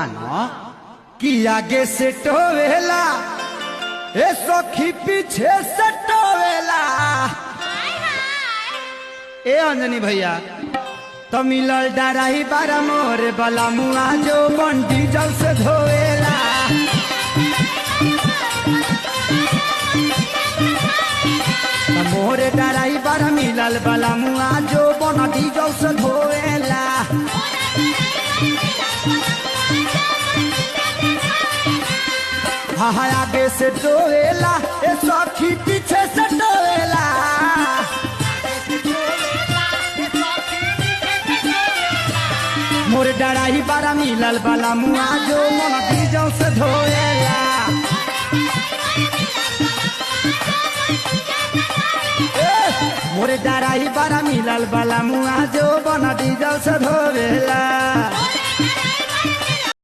कि आगे से टोवेला ए सखी पीछे से टोवेला। ए अंजनी भैया तो मिलल डराई बारा मोरे बला मुआ जो बंडी जल से धोवेला। मोरे डराई बारा मिलल बला मुआ जो बंडी जल से धोवेला। हाँ आगे से टोवेला ए सखी पीछे से टोवेला। मोर डराई बारा मिलल बाला मुआ जो मन बीजों से धोएला। मोर डराई बारा मिलल बाला मुआ जो मन बीजों से धोएला।